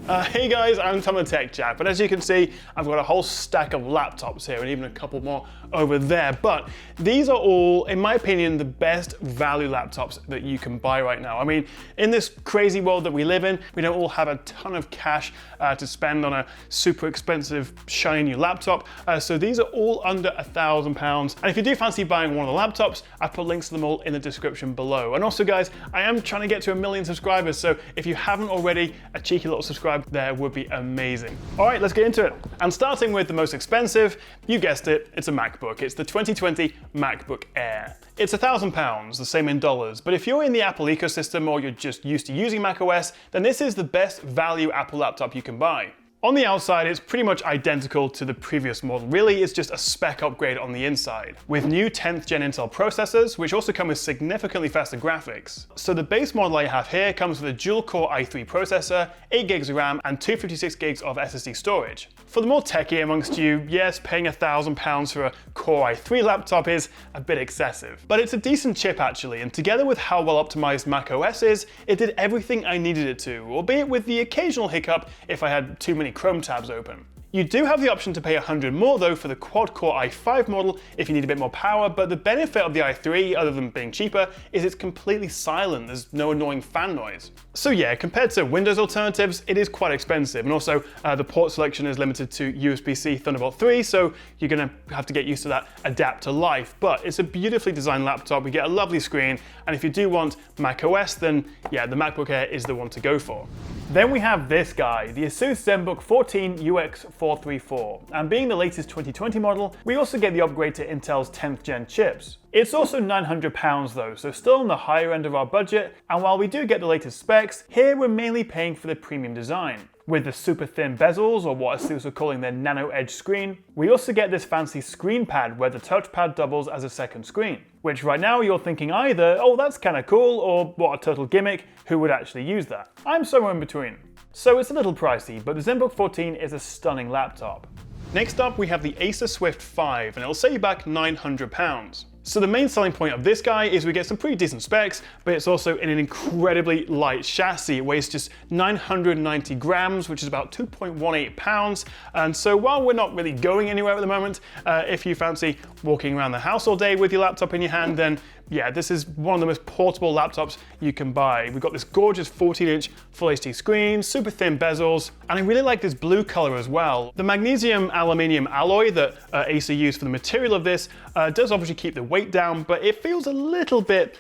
Hey guys, I'm Tom the Tech Chap, and as you can see, I've got a whole stack of laptops here and even a couple more over there, but these are all, in my opinion, the best value laptops that you can buy right now. I mean, in this crazy world that we live in, we don't all have a ton of cash to spend on a super expensive, shiny new laptop, so these are all under £1,000. And if you do fancy buying one of the laptops, I've put links to them all in the description below. And also guys, I am trying to get to 1 million subscribers, so if you haven't already, a cheeky little subscribe there would be amazing. All right, let's get into it. And starting with the most expensive, you guessed it, it's a MacBook. It's the 2020 MacBook Air. It's £1,000, the same in dollars, but if you're in the Apple ecosystem or you're just used to using macOS, then this is the best value Apple laptop you can buy. On the outside, it's pretty much identical to the previous model. Really, it's just a spec upgrade on the inside, with new 10th gen Intel processors, which also come with significantly faster graphics. So the base model I have here comes with a dual-core i3 processor, 8 gigs of RAM, and 256 gigs of SSD storage. For the more techie amongst you, yes, paying £1,000 for a Core i3 laptop is a bit excessive. But it's a decent chip actually, and together with how well optimized macOS is, it did everything I needed it to, albeit with the occasional hiccup if I had too many Chrome tabs open. You do have the option to pay $100 more though for the quad-core i5 model if you need a bit more power, but the benefit of the i3, other than being cheaper, is it's completely silent, there's no annoying fan noise. So yeah, compared to Windows alternatives, it is quite expensive, and also the port selection is limited to USB-C Thunderbolt 3, so you're gonna have to get used to that adapter life, but it's a beautifully designed laptop, we get a lovely screen, and if you do want macOS, then yeah, the MacBook Air is the one to go for. Then we have this guy, the Asus ZenBook 14 UX434, and being the latest 2020 model, we also get the upgrade to Intel's 10th gen chips. It's also £900 though, so still on the higher end of our budget, and while we do get the latest specs, here we're mainly paying for the premium design. With the super thin bezels, or what Asus are calling their nano edge screen, we also get this fancy screen pad where the touchpad doubles as a second screen. Which right now you're thinking either, oh that's kinda cool, or what a total gimmick, who would actually use that? I'm somewhere in between. So it's a little pricey, but the ZenBook 14 is a stunning laptop. Next up we have the Acer Swift V, and it'll set you back £900. So the main selling point of this guy is we get some pretty decent specs, but it's also in an incredibly light chassis. It weighs just 990 grams, which is about 2.18 pounds. And so while we're not really going anywhere at the moment, if you fancy walking around the house all day with your laptop in your hand, then yeah, this is one of the most portable laptops you can buy. We've got this gorgeous 14-inch Full HD screen, super thin bezels, and I really like this blue color as well. The magnesium aluminium alloy that Acer used for the material of this does obviously keep the weight down, but it feels a little bit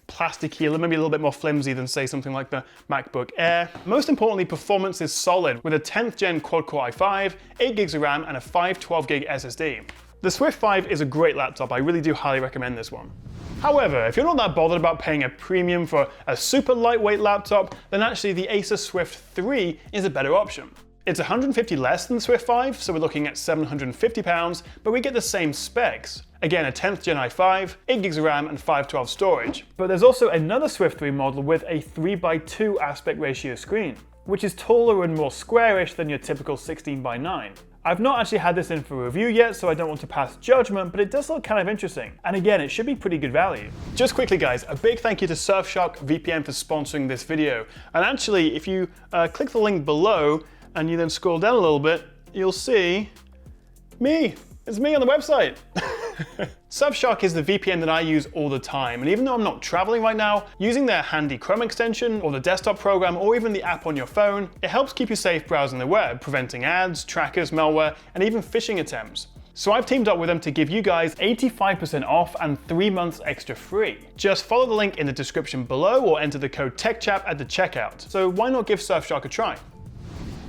plasticky, maybe a little bit more flimsy than say something like the MacBook Air. Most importantly, performance is solid with a 10th gen quad-core i5, 8 gigs of RAM, and a 512 gig SSD. The Swift 5 is a great laptop, I really do highly recommend this one. However, if you're not that bothered about paying a premium for a super lightweight laptop, then actually the Acer Swift 3 is a better option. It's 150 less than the Swift 5, so we're looking at £750, but we get the same specs. Again, a 10th gen i5, 8 gigs of RAM, and 512 storage. But there's also another Swift 3 model with a 3:2 aspect ratio screen, which is taller and more squarish than your typical 16:9. I've not actually had this in for review yet, so I don't want to pass judgment, but it does look kind of interesting. And again, it should be pretty good value. Just quickly guys, a big thank you to Surfshark VPN for sponsoring this video. And actually, if you click the link below and you then scroll down a little bit, you'll see me. It's me on the website. Surfshark is the VPN that I use all the time, and even though I'm not traveling right now, using their handy Chrome extension, or the desktop program, or even the app on your phone, it helps keep you safe browsing the web, preventing ads, trackers, malware, and even phishing attempts. So I've teamed up with them to give you guys 85% off and 3 months extra free. Just follow the link in the description below or enter the code TechChap at the checkout. So why not give Surfshark a try?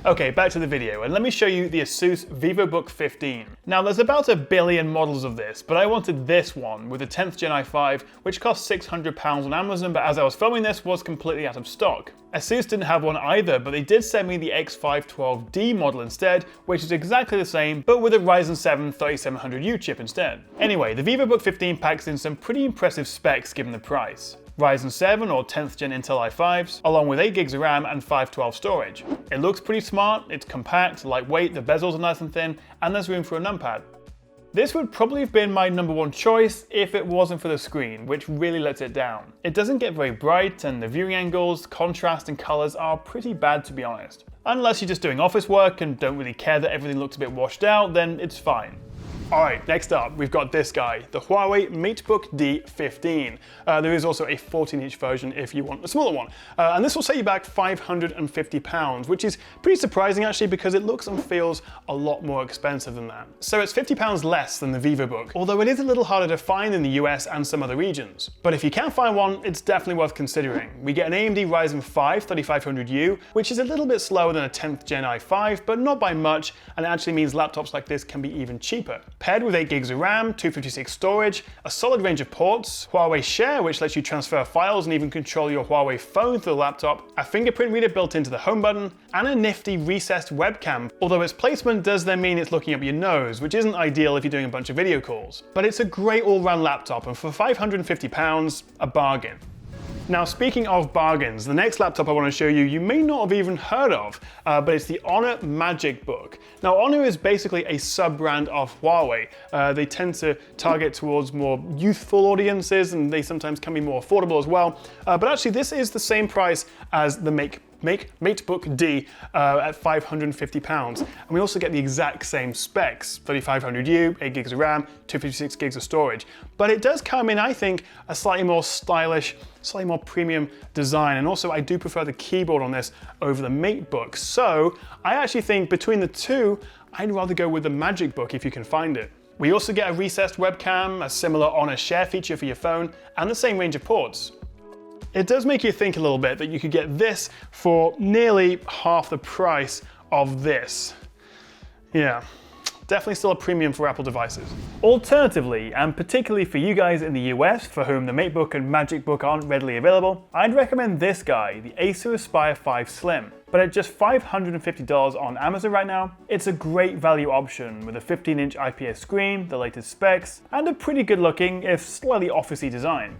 Okay, back to the video, and let me show you the Asus VivoBook 15. Now there's about 1 billion models of this, but I wanted this one with the 10th gen i5, which cost £600 on Amazon, but as I was filming this, was completely out of stock. Asus didn't have one either, but they did send me the X512D model instead, which is exactly the same, but with a Ryzen 7 3700U chip instead. Anyway, the VivoBook 15 packs in some pretty impressive specs given the price. Ryzen 7 or 10th gen Intel i5s, along with 8 gigs of RAM and 512 storage. It looks pretty smart, it's compact, lightweight, the bezels are nice and thin, and there's room for a numpad. This would probably have been my #1 choice if it wasn't for the screen, which really lets it down. It doesn't get very bright, and the viewing angles, contrast and colors are pretty bad, to be honest. Unless you're just doing office work and don't really care that everything looks a bit washed out, then it's fine. Alright, next up, we've got this guy, the Huawei MateBook D15. There is also a 14-inch version if you want a smaller one. And this will set you back £550, which is pretty surprising actually, because it looks and feels a lot more expensive than that. So it's £50 less than the VivoBook, although it is a little harder to find in the US and some other regions. But if you can find one, it's definitely worth considering. We get an AMD Ryzen 5 3500U, which is a little bit slower than a 10th Gen i5, but not by much, and it actually means laptops like this can be even cheaper. Paired with 8 gigs of RAM, 256 storage, a solid range of ports, Huawei Share, which lets you transfer files and even control your Huawei phone through the laptop, a fingerprint reader built into the home button, and a nifty recessed webcam, although its placement does then mean it's looking up your nose, which isn't ideal if you're doing a bunch of video calls. But it's a great all-round laptop, and for £550, a bargain. Now, speaking of bargains, the next laptop I want to show you, you may not have even heard of, but it's the Honor MagicBook. Now, Honor is basically a sub-brand of Huawei. They tend to target towards more youthful audiences, and they sometimes can be more affordable as well. But actually, this is the same price as the MateBook D at £550. And we also get the exact same specs, 3500U, 8 gigs of RAM, 256 gigs of storage. But it does come in, I think, a slightly more stylish, slightly more premium design. And also I do prefer the keyboard on this over the MateBook. So I actually think between the two, I'd rather go with the MagicBook if you can find it. We also get a recessed webcam, a similar Honor Share feature for your phone, and the same range of ports. It does make you think a little bit that you could get this for nearly half the price of this. Yeah, definitely still a premium for Apple devices. Alternatively, and particularly for you guys in the US for whom the MateBook and MagicBook aren't readily available, I'd recommend this guy, the Acer Aspire 5 Slim. But at just $550 on Amazon right now, it's a great value option with a 15-inch IPS screen, the latest specs, and a pretty good looking, if slightly officey design.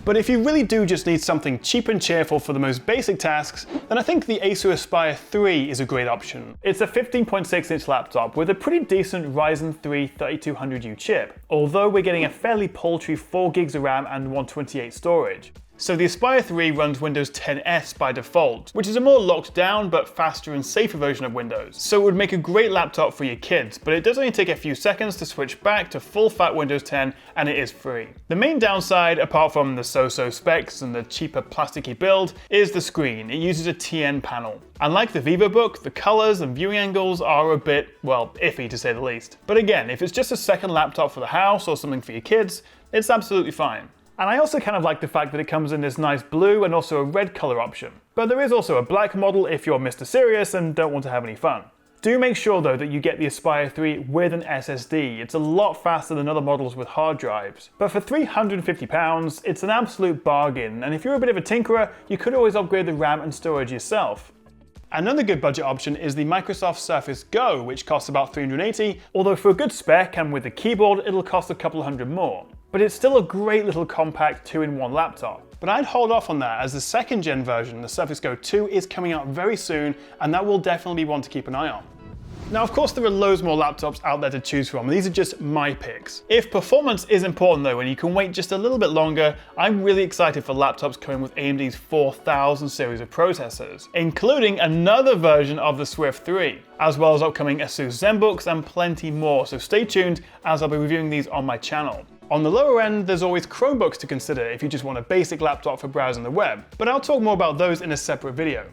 But if you really do just need something cheap and cheerful for the most basic tasks, then I think the Acer Aspire 3 is a great option. It's a 15.6-inch laptop with a pretty decent Ryzen 3 3200U chip, although we're getting a fairly paltry 4 gigs of RAM and 128 storage. So the Aspire 3 runs Windows 10S by default, which is a more locked down but faster and safer version of Windows. So it would make a great laptop for your kids, but it does only take a few seconds to switch back to full fat Windows 10, and it is free. The main downside, apart from the so-so specs and the cheaper plasticky build, is the screen. It uses a TN panel. Unlike the VivoBook, the colors and viewing angles are a bit, well, iffy to say the least. But again, if it's just a second laptop for the house or something for your kids, it's absolutely fine. And I also kind of like the fact that it comes in this nice blue and also a red color option. But there is also a black model if you're Mr. Serious and don't want to have any fun. Do make sure though that you get the Aspire 3 with an SSD. It's a lot faster than other models with hard drives. But for £350, it's an absolute bargain, and if you're a bit of a tinkerer, you could always upgrade the RAM and storage yourself. Another good budget option is the Microsoft Surface Go, which costs about $380, although for a good spec and with the keyboard, it'll cost a couple hundred more. But it's still a great little compact 2-in-1 laptop. But I'd hold off on that as the second gen version, the Surface Go 2, is coming out very soon, and that will definitely be one to keep an eye on. Now, of course, there are loads more laptops out there to choose from. These are just my picks. If performance is important though, and you can wait just a little bit longer, I'm really excited for laptops coming with AMD's 4000 series of processors, including another version of the Swift 3, as well as upcoming Asus ZenBooks and plenty more. So stay tuned as I'll be reviewing these on my channel. On the lower end, there's always Chromebooks to consider if you just want a basic laptop for browsing the web, but I'll talk more about those in a separate video.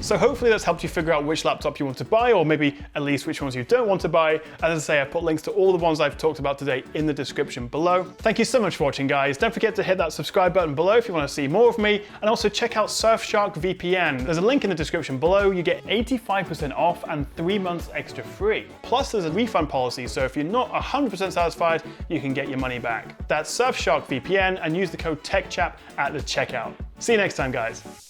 So hopefully that's helped you figure out which laptop you want to buy, or maybe at least which ones you don't want to buy. As I say, I put links to all the ones I've talked about today in the description below. Thank you so much for watching, guys. Don't forget to hit that subscribe button below if you want to see more of me, and also check out Surfshark VPN. There's a link in the description below. You get 85% off and 3 months extra free. Plus there's a refund policy, so if you're not 100% satisfied, you can get your money back. That's Surfshark VPN, and use the code TechChap at the checkout. See you next time, guys.